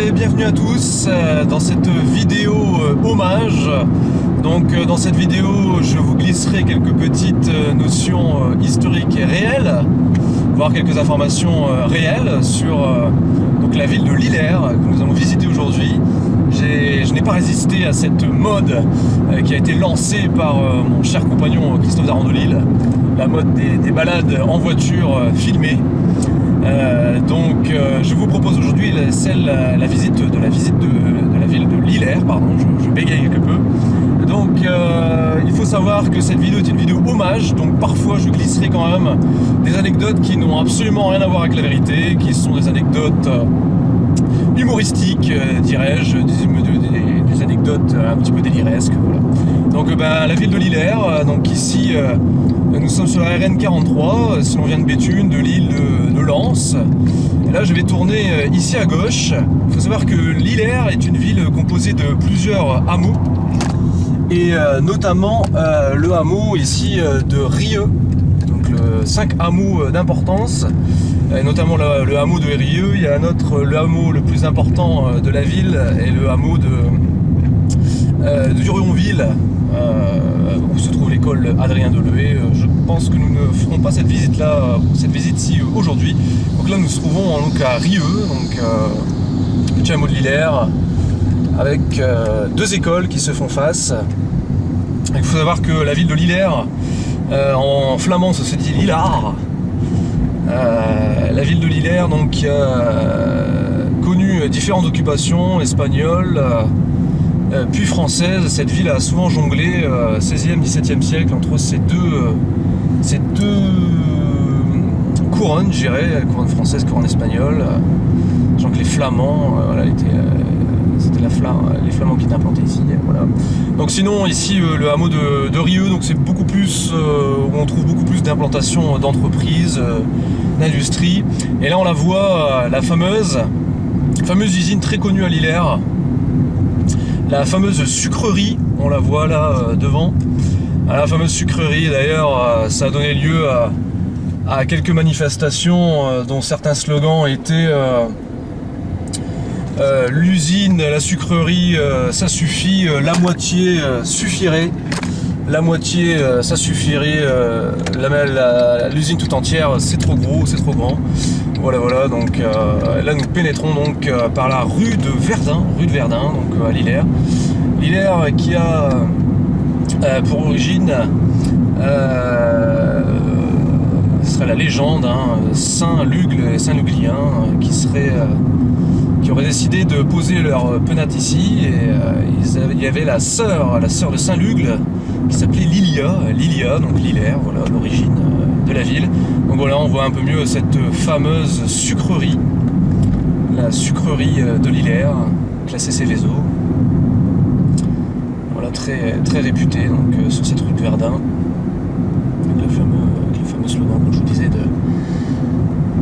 et bienvenue à tous dans cette vidéo hommage. Donc dans cette vidéo je vous glisserai quelques petites notions historiques et réelles, voire quelques informations réelles sur donc la ville de Lillers que nous allons visiter aujourd'hui. Je n'ai pas résisté à cette mode qui a été lancée par mon cher compagnon Christophe Darandolil, la mode des balades en voiture filmées. Donc je vous propose aujourd'hui la visite de la ville de Lillers, pardon, je bégaye quelque peu. Donc il faut savoir que cette vidéo est une vidéo hommage, donc parfois je glisserai quand même des anecdotes qui n'ont absolument rien à voir avec la vérité, qui sont des anecdotes humoristiques, dirais-je, des anecdotes un petit peu déliresques. Voilà. Donc la ville de Lillers, donc ici nous sommes sur la RN 43, si l'on vient de Béthune, de l'île de Lens. Et là je vais tourner ici à gauche. Il faut savoir que Lillers est une ville composée de plusieurs hameaux, et notamment le hameau ici de Rieux, donc 5 hameaux d'importance, notamment le hameau de Rieux. Il y a le hameau le plus important de la ville est le hameau de Durionville, où se trouve l'école Adrien Deleué. Je pense que nous ne ferons pas cette visite-ci aujourd'hui. Donc là nous nous trouvons donc à Rieux, donc petit hameau de Lillers, avec 2 écoles qui se font face. Il faut savoir que la ville de Lillers, en flamand ça se dit Lillard. La ville de Lillers donc a connu différentes occupations espagnoles, puis françaises. Cette ville a souvent jonglé 16e, 17e siècle entre ces deux couronnes, je dirais, la couronne française, couronne espagnole. Sachant que les Flamands, c'était les Flamands qui étaient implantés ici. Voilà. Donc sinon ici le hameau de Rieux, donc c'est beaucoup plus où on trouve beaucoup plus d'implantations d'entreprises, d'industries. Et là on la voit, la fameuse usine très connue à Lillers, la fameuse sucrerie, on la voit là devant. La fameuse sucrerie, d'ailleurs, ça a donné lieu à quelques manifestations dont certains slogans étaient l'usine, la sucrerie, ça suffit, la moitié suffirait, la moitié ça suffirait, l'usine tout entière c'est trop gros, c'est trop grand. Voilà, donc là nous pénétrons donc par la rue de Verdun, donc à Lillers. Lillers qui a pour origine, ce serait la légende, Saint-Lugle et Saint-Luglien qui auraient décidé de poser leur penates ici, et il y avait la sœur de Saint-Lugle qui s'appelait Lilia, donc Lillers, voilà l'origine de la ville. Donc voilà, on voit un peu mieux cette fameuse sucrerie, la sucrerie de Lillers, classée Céveso. Voilà, très, très réputée donc, sur cette rue de Verdun, avec le fameux slogan, comme je vous disais,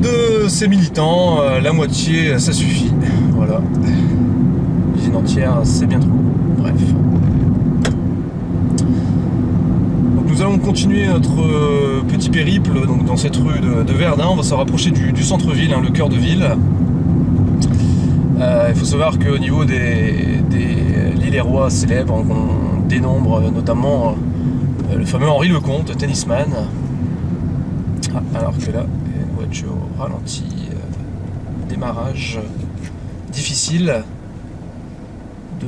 de ces militants, la moitié ça suffit, voilà, l'usine entière c'est bien trop, bref. Donc nous allons continuer notre petit périple donc, dans cette rue de Verdun. On va se rapprocher du centre-ville, le cœur de ville. Il faut savoir qu'au niveau des Lillérois célèbres, on dénombre notamment le fameux Henri Lecomte, tennisman. Alors que là, une voiture au ralenti, démarrage difficile de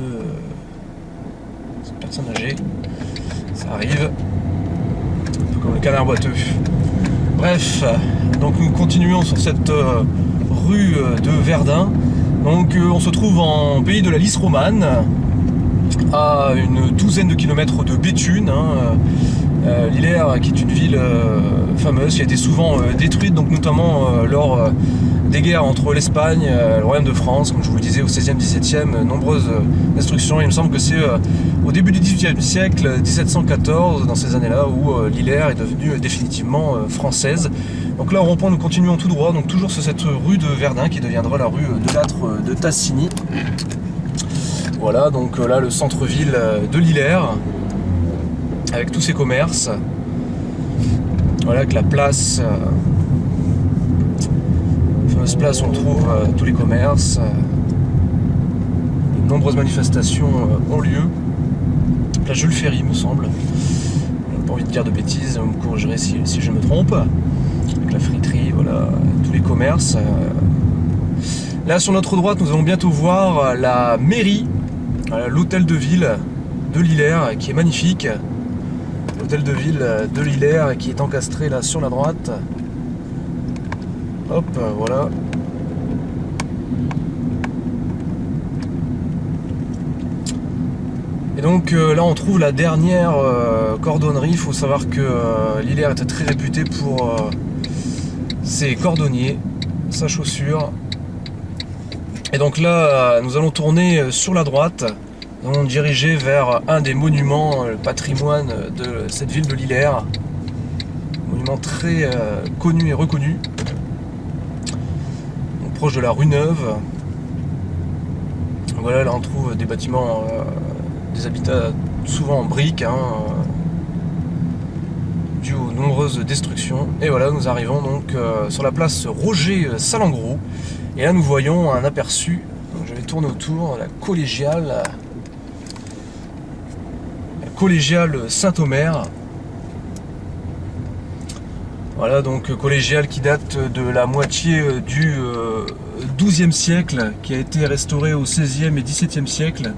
personnes âgées, ça arrive, un peu comme le canard boiteux. Bref, donc nous continuons sur cette rue de Verdun. Donc on se trouve en pays de la Lys romane, à une douzaine de kilomètres de Béthune. Lillers qui est une ville fameuse qui a été souvent détruite, donc notamment lors des guerres entre l'Espagne et le Royaume de France, comme je vous le disais au 16e, 17e, nombreuses destructions. Il me semble que c'est au début du 18e siècle, 1714, dans ces années-là, où Lillers est devenue définitivement française. Donc là au rond-point nous continuons tout droit, donc toujours sur cette rue de Verdun qui deviendra la rue de Lattre de Tassigny. Voilà, donc là le centre-ville de Lillers, avec tous ses commerces. Voilà, avec la place, fameuse place où on trouve tous les commerces, nombreuses manifestations ont lieu. La Jules Ferry, me semble. J'ai pas envie de dire de bêtises, vous me corrigerez si je me trompe. Avec la friterie, voilà, tous les commerces. Là, sur notre droite, nous allons bientôt voir la mairie, l'hôtel de ville de Lillers, qui est magnifique. L'hôtel de ville de Lillers qui est encastré là sur la droite. Hop, voilà. Et donc là on trouve la dernière cordonnerie. Il faut savoir que Lillers était très réputé pour ses cordonniers, sa chaussure. Et donc là nous allons tourner sur la droite. Nous allons diriger vers un des monuments, le patrimoine de cette ville de Lillers. Monument très connu et reconnu. Donc, proche de la rue Neuve. Voilà, là on trouve des bâtiments, des habitats souvent en briques, dû aux nombreuses destructions. Et voilà, nous arrivons donc sur la place Roger Salengro. Et là nous voyons un aperçu. Donc, je vais tourner autour, la collégiale Saint-Omer. Voilà, donc collégiale qui date de la moitié du XIIe siècle, qui a été restaurée au XVIe et XVIIe siècle.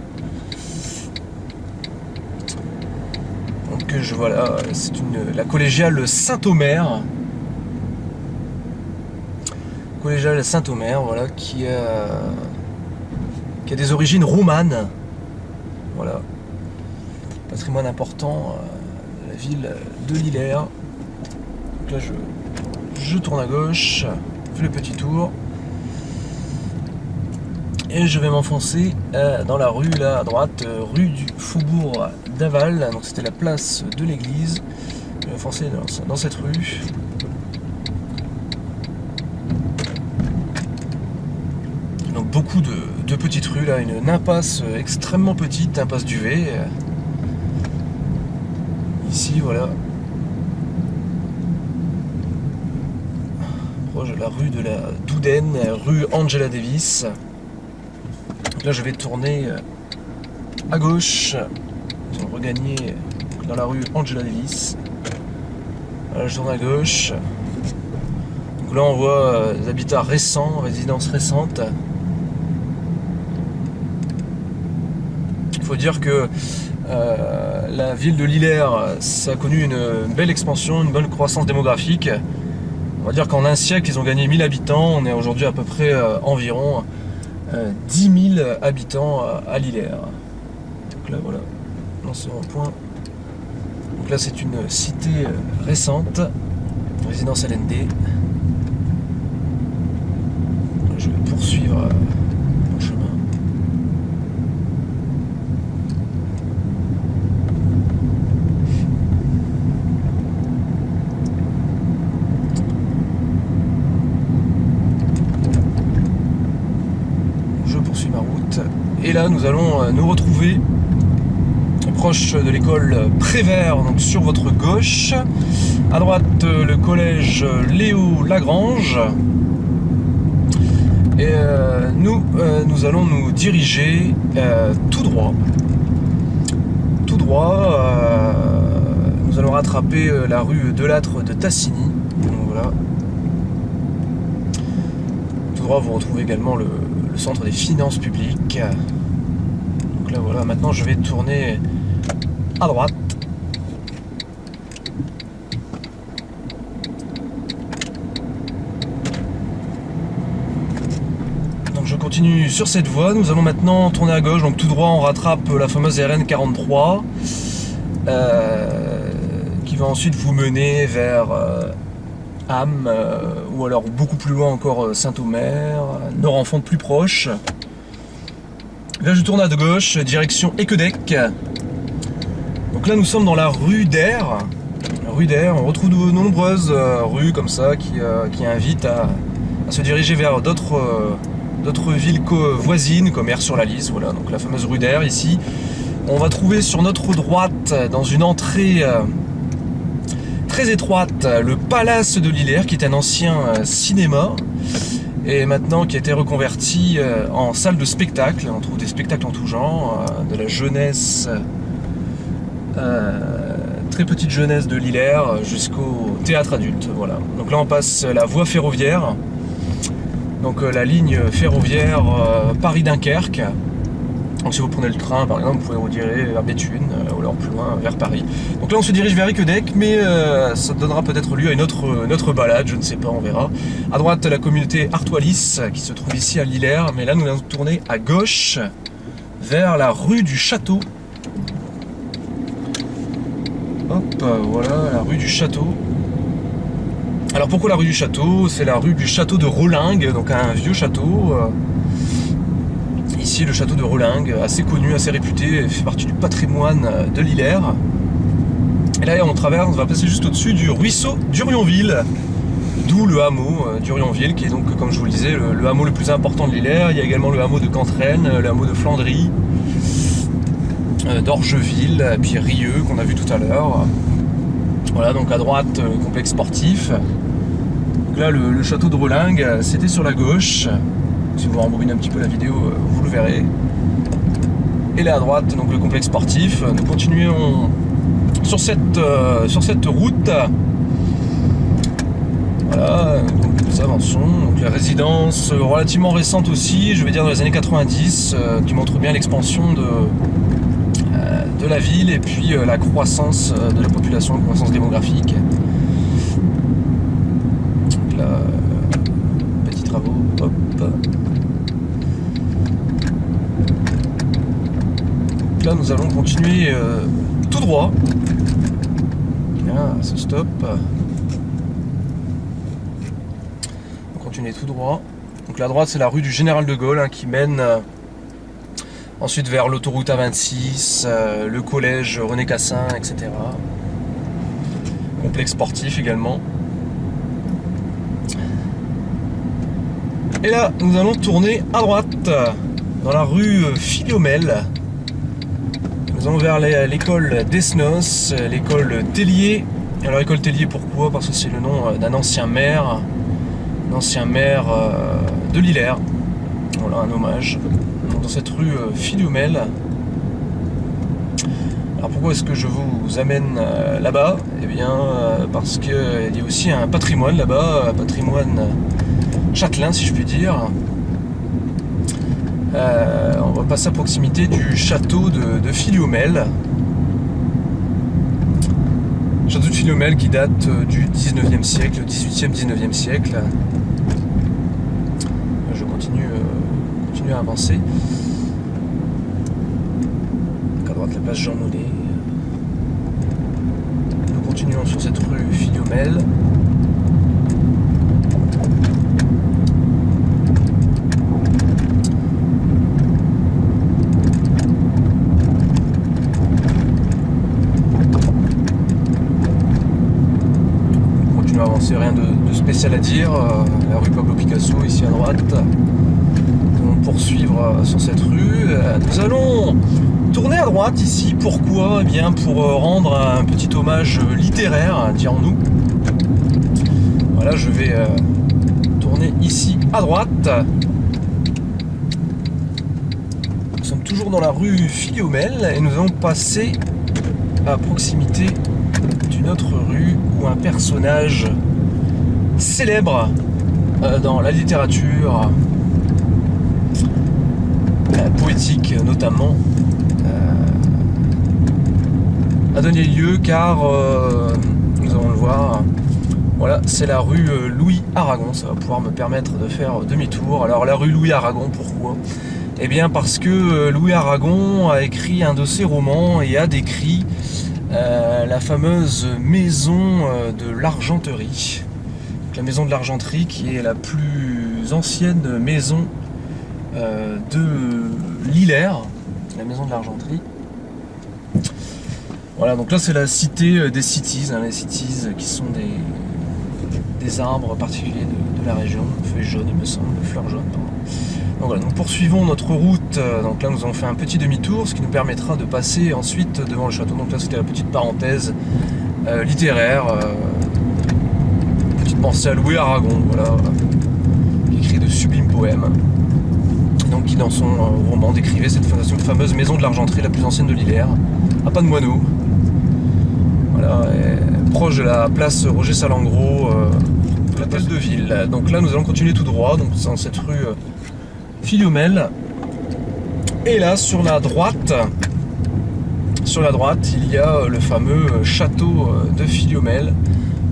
Donc voilà, c'est la collégiale Saint-Omer. Collégiale Saint-Omer, voilà, qui a des origines romanes. Voilà. Patrimoine important de la ville de Lillers. Donc là je tourne à gauche, je fais le petit tour et je vais m'enfoncer dans la rue là à droite, rue du Faubourg d'Aval. Donc c'était la place de l'église. Je vais m'enfoncer dans cette rue. Donc beaucoup de petites rues là, une impasse extrêmement petite, impasse Duvet. Ici, voilà. Proche de la rue de la Doudaine, rue Angela Davis. Donc là, je vais tourner à gauche. Nous allons regagner dans la rue Angela Davis. Voilà, je tourne à gauche. Donc là, on voit des habitats récents, résidences récentes. Il faut dire que la ville de Lillers, ça a connu une belle expansion, une bonne croissance démographique. On va dire qu'en un siècle, ils ont gagné 1000 habitants. On est aujourd'hui à peu près environ 10 000 habitants à Lillers. Donc là, voilà, dans ce rond-point. Donc là, c'est une cité récente, résidence LND. Je vais poursuivre mon chemin. Et là, nous allons nous retrouver proche de l'école Prévert, donc sur votre gauche. À droite, le collège Léo Lagrange. Et nous allons nous diriger tout droit. Tout droit, nous allons rattraper la rue Delattre de Tassigny. Donc voilà. Tout droit, vous retrouvez également le centre des finances publiques. Donc là voilà, maintenant je vais tourner à droite. Donc je continue sur cette voie. Nous allons maintenant tourner à gauche, donc tout droit on rattrape la fameuse RN 43 qui va ensuite vous mener vers Ham, ou alors beaucoup plus loin encore Saint-Omer, Nord-Enfant plus proche. Là je tourne à gauche, direction Équedec. Donc là nous sommes dans la rue d'Air. On retrouve de nombreuses rues comme ça qui invitent à se diriger vers d'autres villes voisines comme Aire-sur-la-Lys. Voilà, donc la fameuse rue d'Air ici. On va trouver sur notre droite, dans une entrée très étroite, le Palace de Lillers qui est un ancien cinéma. et maintenant qui a été reconverti en salle de spectacle. On trouve des spectacles en tout genre, de la jeunesse, très petite jeunesse de l'Hilaire jusqu'au théâtre adulte. Voilà. Donc là on passe la voie ferroviaire, donc la ligne ferroviaire Paris-Dunkerque. Donc si vous prenez le train par exemple, vous pouvez vous diriger vers Béthune ou alors plus loin vers Paris. Donc là on se dirige vers Icquedec, mais ça donnera peut-être lieu à une autre balade, je ne sais pas, on verra. À droite la communauté Artois-Lys qui se trouve ici à l'Hilaire, mais là nous allons tourner à gauche vers la rue du Château. Hop, voilà la rue du Château. Alors pourquoi la rue du Château? C'est la rue du Château de Rolingue, donc un vieux château. Ici le château de Rolingue, assez connu, assez réputé, fait partie du patrimoine de l'Hilaire. Et là on va passer juste au-dessus du ruisseau d'Urionville, d'où le hameau d'Urionville, qui est donc, comme je vous le disais, le hameau le plus important de l'Hilaire. Il y a également le hameau de Cantraine, le hameau de Flandry, d'Orgeville, puis Rieux qu'on a vu tout à l'heure. Voilà, donc à droite le complexe sportif. Donc là le château de Rolingue, c'était sur la gauche. Si vous rembobinez un petit peu la vidéo, vous le verrez. Et là à droite, donc le complexe sportif. Nous continuons sur cette route. Voilà, donc nous avançons. Donc la résidence relativement récente aussi, je vais dire dans les années 90, qui montre bien l'expansion de la ville et puis la croissance de la population, la croissance démographique. Donc là, petits travaux, hop. Là nous allons continuer tout droit. Ah, ce stop. On continue tout droit. Donc la droite c'est la rue du Général de Gaulle qui mène ensuite vers l'autoroute A26, le collège René Cassin, etc. Complexe sportif également. Et là nous allons tourner à droite dans la rue Philiomel. Nous allons vers l'école d'Esnos, l'école Tellier. Alors l'école Tellier pourquoi? Parce que c'est le nom d'un ancien maire, de l'Hilaire. Voilà un hommage. Donc, dans cette rue Philiomel. Alors pourquoi est-ce que je vous amène là-bas? Eh bien parce qu'il y a aussi un patrimoine là-bas, un patrimoine châtelain si je puis dire. On va passer à proximité du château de Philiomel. Château de Philiomel qui date du 19e siècle, 18e, 19e siècle. Je continue à avancer. Donc à droite la place Jean Monnet. Nous continuons sur cette rue Philiomel. Avancer, rien de spécial à dire. La rue Pablo Picasso ici à droite. On va poursuivre sur cette rue. Nous allons tourner à droite ici. Pourquoi? Eh bien pour rendre un petit hommage littéraire, dirons-nous. Voilà, je vais tourner ici à droite. Nous sommes toujours dans la rue Philiomel et nous allons passer à proximité d'une autre rue où un personnage célèbre dans la littérature poétique notamment a donné lieu car nous allons le voir, voilà, c'est la rue Louis Aragon. Ça va pouvoir me permettre de faire demi-tour. Alors la rue Louis Aragon, pourquoi? Eh bien parce que Louis Aragon a écrit un de ses romans et a décrit la fameuse maison de l'Argenterie. La maison de l'Argenterie qui est la plus ancienne maison de l'Hilaire, la maison de l'Argenterie. Voilà, donc là c'est la cité des cities, les cities qui sont des arbres particuliers de la région, feuilles jaunes il me semble, fleurs jaunes. Donc voilà, nous poursuivons notre route. Donc là nous avons fait un petit demi-tour, ce qui nous permettra de passer ensuite devant le château. Donc là c'était la petite parenthèse littéraire, petite pensée à Louis Aragon, voilà, qui écrit écrit de sublimes poèmes. Donc, qui dans son roman décrivait cette fameuse maison de l'argenterie la plus ancienne de l'Isère, à Pas-de-Moineau. Voilà, proche de la place Roger Salengro, l'hôtel de ville. Donc là, nous allons continuer tout droit, donc dans cette rue Philomèle. Et là, sur la droite, il y a le fameux château de Philomèle.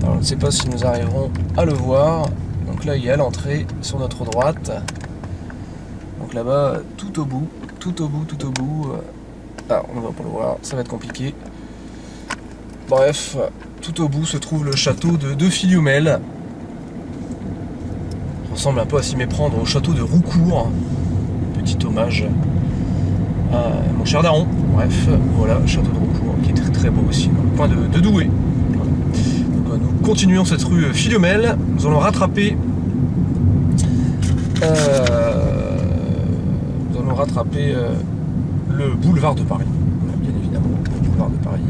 Alors, je ne sais pas si nous arriverons à le voir. Donc là, il y a l'entrée sur notre droite. Donc là-bas, tout au bout. Ah, on ne va pas le voir, ça va être compliqué. Bref, tout au bout se trouve le château de Philomèle. Ça ressemble un peu à s'y méprendre au château de Roucourt. Petit hommage à mon cher daron. Bref, voilà, château de Roucourt, qui est très très beau aussi, dans le coin de Douai. Voilà. Donc, nous continuons cette rue Philomèle. Nous allons rattraper le boulevard de Paris, bien évidemment, le boulevard de Paris.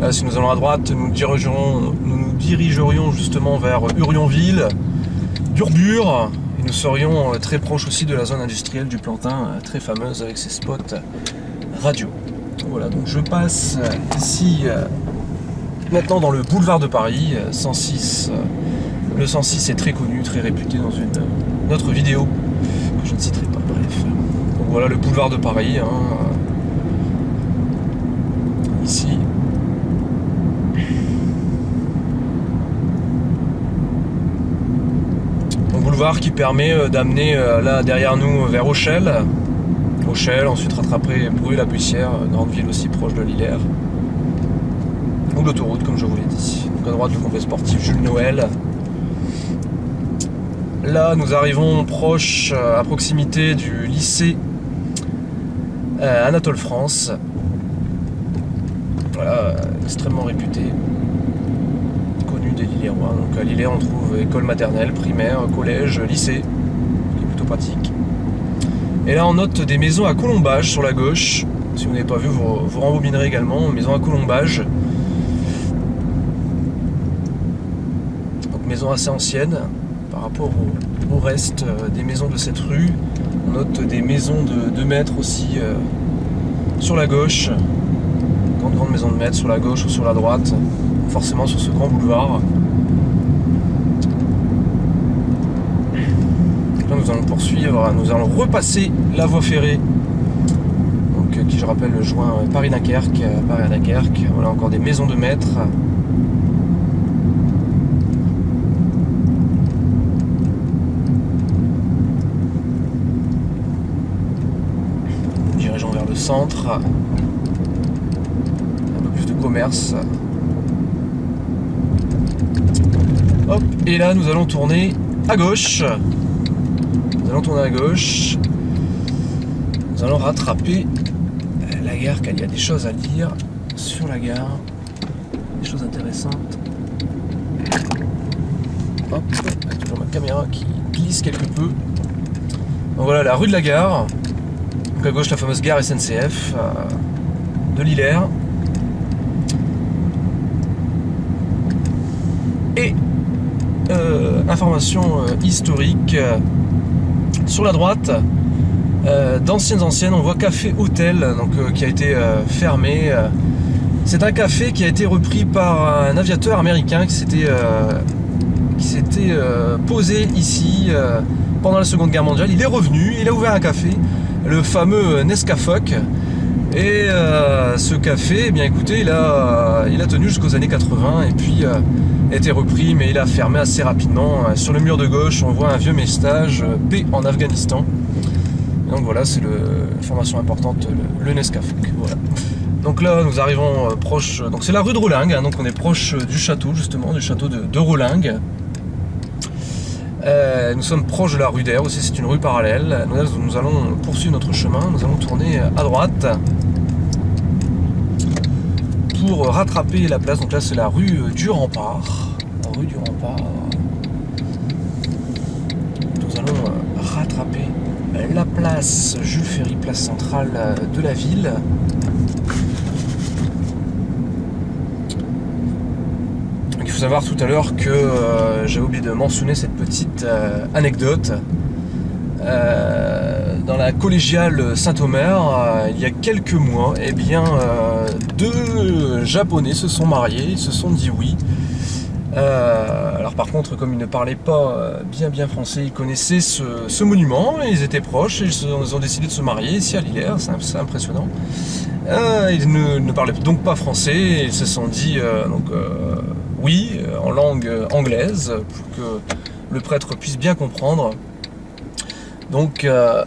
Là, si nous allons à droite, nous nous dirigerions justement vers Urionville, Durbure, et nous serions très proches aussi de la zone industrielle du Plantin, très fameuse avec ses spots radio. Voilà, donc je passe ici maintenant dans le boulevard de Paris, 106. Le 106 est très connu, très réputé dans une autre vidéo que je ne citerai pas. Bref. Donc voilà le boulevard de Paris. Ici. Un boulevard qui permet d'amener là derrière nous vers Auchel. Ensuite rattraper Bruy-la-Bussière, grande ville aussi proche de l'Isère. Ou l'autoroute comme je vous l'ai dit. Donc à droite le complexe sportif Jules Noël. Là, nous arrivons proche, à proximité du lycée Anatole France. Voilà, extrêmement réputé, connu des Lillérois. Donc à Lillers, on trouve école maternelle, primaire, collège, lycée, qui est plutôt pratique. Et là, on note des maisons à colombage sur la gauche. Si vous n'avez pas vu, vous rembobinerez également. Maison à colombage. Donc maison assez ancienne. Par rapport au reste des maisons de cette rue, on note des maisons de 2 mètres aussi sur la gauche, grande maison de mètres sur la gauche ou sur la droite, forcément sur ce grand boulevard. Là, nous allons poursuivre, nous allons repasser la voie ferrée, donc, qui je rappelle joint Paris-Dunkerque, voilà encore des maisons de mètres. Vers le centre, un peu plus de commerce. Hop, et là nous allons tourner à gauche. Nous allons rattraper la gare, car il y a des choses à lire sur la gare, des choses intéressantes. Hop, avec toujours ma caméra qui glisse quelque peu. Donc voilà la rue de la gare. Donc à gauche la fameuse gare SNCF de l'Isère. Et information historique sur la droite, d'anciennes, on voit Café Hôtel, donc qui a été fermé. C'est un café qui a été repris par un aviateur américain qui s'était posé ici pendant la Seconde Guerre mondiale. Il est revenu, il a ouvert un café, le fameux Nescafé. Et ce café, eh bien écoutez, il a tenu jusqu'aux années 80 et puis a été repris, mais il a fermé assez rapidement. Sur le mur de gauche, on voit un vieux message paix en Afghanistan. Et donc voilà, c'est l'information importante, le Nescafé. Voilà. Donc là, nous arrivons proche. Donc c'est la rue de Roulingue, hein, donc on est proche du château, justement, du château de Roulingue. Nous sommes proches de la rue d'Air aussi, c'est une rue parallèle. Nous allons poursuivre notre chemin, nous allons tourner à droite pour rattraper la place. Donc là c'est la rue du Rempart. Nous allons rattraper la place Jules Ferry, place centrale de la ville. Donc il faut savoir tout à l'heure que j'ai oublié de mentionner cette petite anecdote. Dans la collégiale Saint-Omer, il y a quelques mois, eh bien, deux Japonais se sont mariés, ils se sont dit oui. Alors par contre, comme ils ne parlaient pas bien français, ils connaissaient ce monument, ils étaient proches, et ils ont décidé de se marier ici à Lillers, c'est impressionnant. Ils ne parlaient donc pas français, et ils se sont dit oui, en langue anglaise, pour que le prêtre puisse bien comprendre. Donc la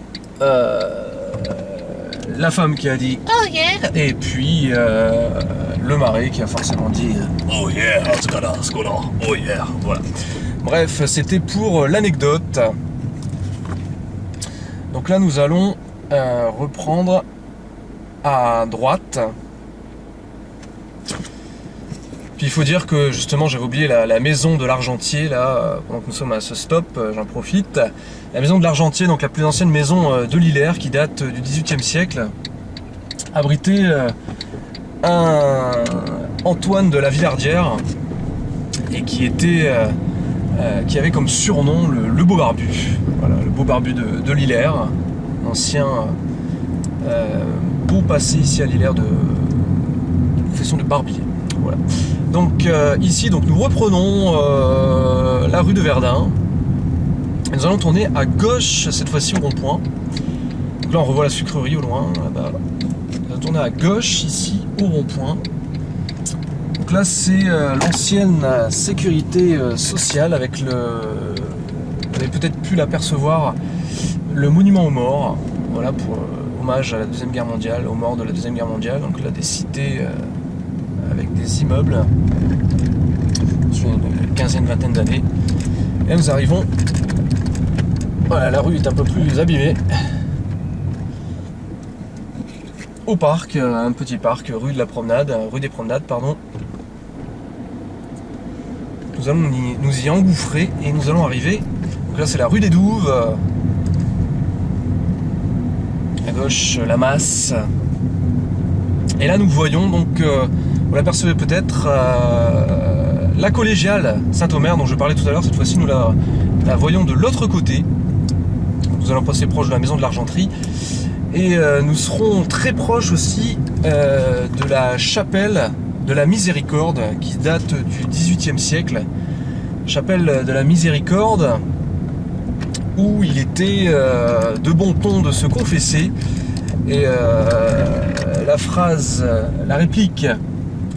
femme qui a dit oh yeah, et puis le mari qui a forcément dit oh yeah, oh yeah, voilà. Bref, c'était pour l'anecdote. Donc là nous allons reprendre à droite. Puis il faut dire que justement j'avais oublié la maison de l'Argentier là, pendant que nous sommes à ce stop, j'en profite. La maison de l'Argentier, donc la plus ancienne maison de Lillers qui date du XVIIIe siècle, abritait un Antoine de la Villardière et qui avait comme surnom le Beau Barbu. Voilà, le Beau Barbu de Lillers, ancien beau passé ici à Lillers de profession de barbier. Voilà. Donc ici, nous reprenons la rue de Verdun. Et nous allons tourner à gauche, cette fois-ci au rond-point. Donc là on revoit la sucrerie au loin, là-bas. On va tourner à gauche, ici, au rond-point. Donc là c'est l'ancienne sécurité sociale avec vous avez peut-être pu l'apercevoir, le monument aux morts. Voilà, pour hommage à la Deuxième Guerre mondiale, aux morts de la Deuxième Guerre mondiale. Donc là des cités avec des immeubles sur une quinzaine, vingtaine d'années. Et nous arrivons. Voilà, la rue est un peu plus abîmée. Au parc, un petit parc, rue des Promenades, pardon. Nous allons nous y engouffrer et nous allons arriver. Donc là c'est la rue des Douves. À gauche, la Masse. Et là nous voyons donc, vous l'apercevez peut-être, la collégiale Saint-Omer dont je parlais tout à l'heure. Cette fois-ci nous la voyons de l'autre côté. Nous allons passer proche de la maison de l'Argenterie et nous serons très proches aussi de la chapelle de la Miséricorde qui date du XVIIIe siècle. Chapelle de la Miséricorde où il était de bon ton de se confesser et la réplique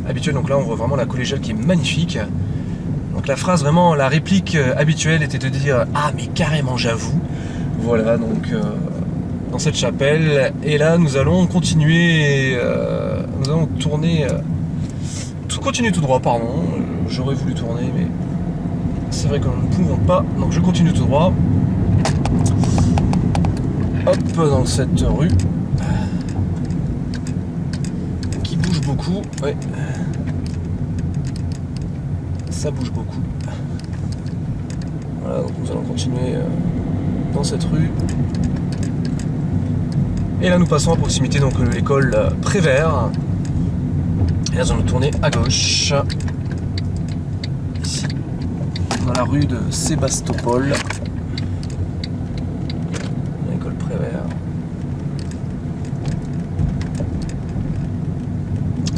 habituelle, donc là on voit vraiment la collégiale qui est magnifique. Donc la réplique habituelle était de dire ah mais carrément j'avoue. Voilà, donc dans cette chapelle, et là nous allons continuer, nous allons tourner, continuer tout droit, pardon, j'aurais voulu tourner, mais c'est vrai que nous ne pouvons pas, donc je continue tout droit, hop, dans cette rue, qui bouge beaucoup, ouais, ça bouge beaucoup, voilà, donc nous allons continuer dans cette rue. Et là nous passons à proximité donc l'école Prévert. Et là nous allons tourner à gauche. Ici, dans la rue de Sébastopol. L'école Prévert.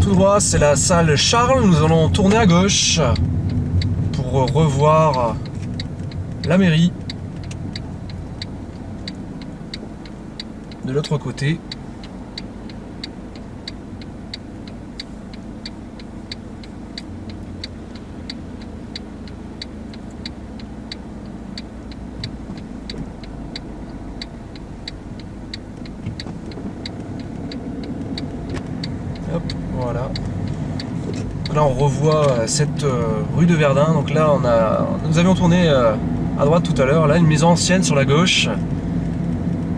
Tout droit, c'est la salle Charles. Nous allons tourner à gauche pour revoir la mairie. De l'autre côté. Hop, voilà. Là on revoit cette rue de Verdun. Donc là nous avions tourné à droite tout à l'heure. Là une maison ancienne sur la gauche.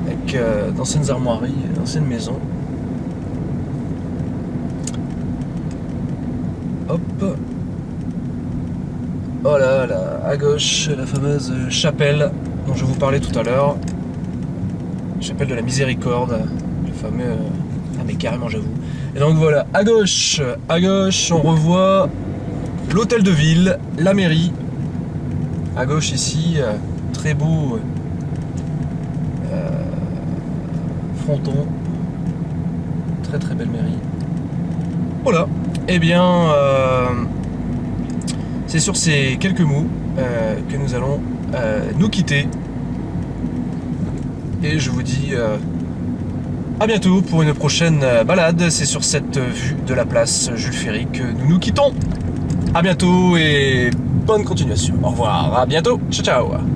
Avec d'anciennes armoiries, d'anciennes maisons. Hop. Voilà, là, à gauche, la fameuse chapelle dont je vous parlais tout à l'heure. Chapelle de la Miséricorde. Le fameux... Ah mais carrément j'avoue. Et donc voilà, à gauche on revoit l'hôtel de ville, la mairie. À gauche ici, très beau fronton. Très très belle mairie. Voilà. Eh bien, c'est sur ces quelques mots que nous allons nous quitter. Et je vous dis à bientôt pour une prochaine balade. C'est sur cette vue de la place Jules Ferry que nous nous quittons. À bientôt et bonne continuation. Au revoir, à bientôt. Ciao ciao.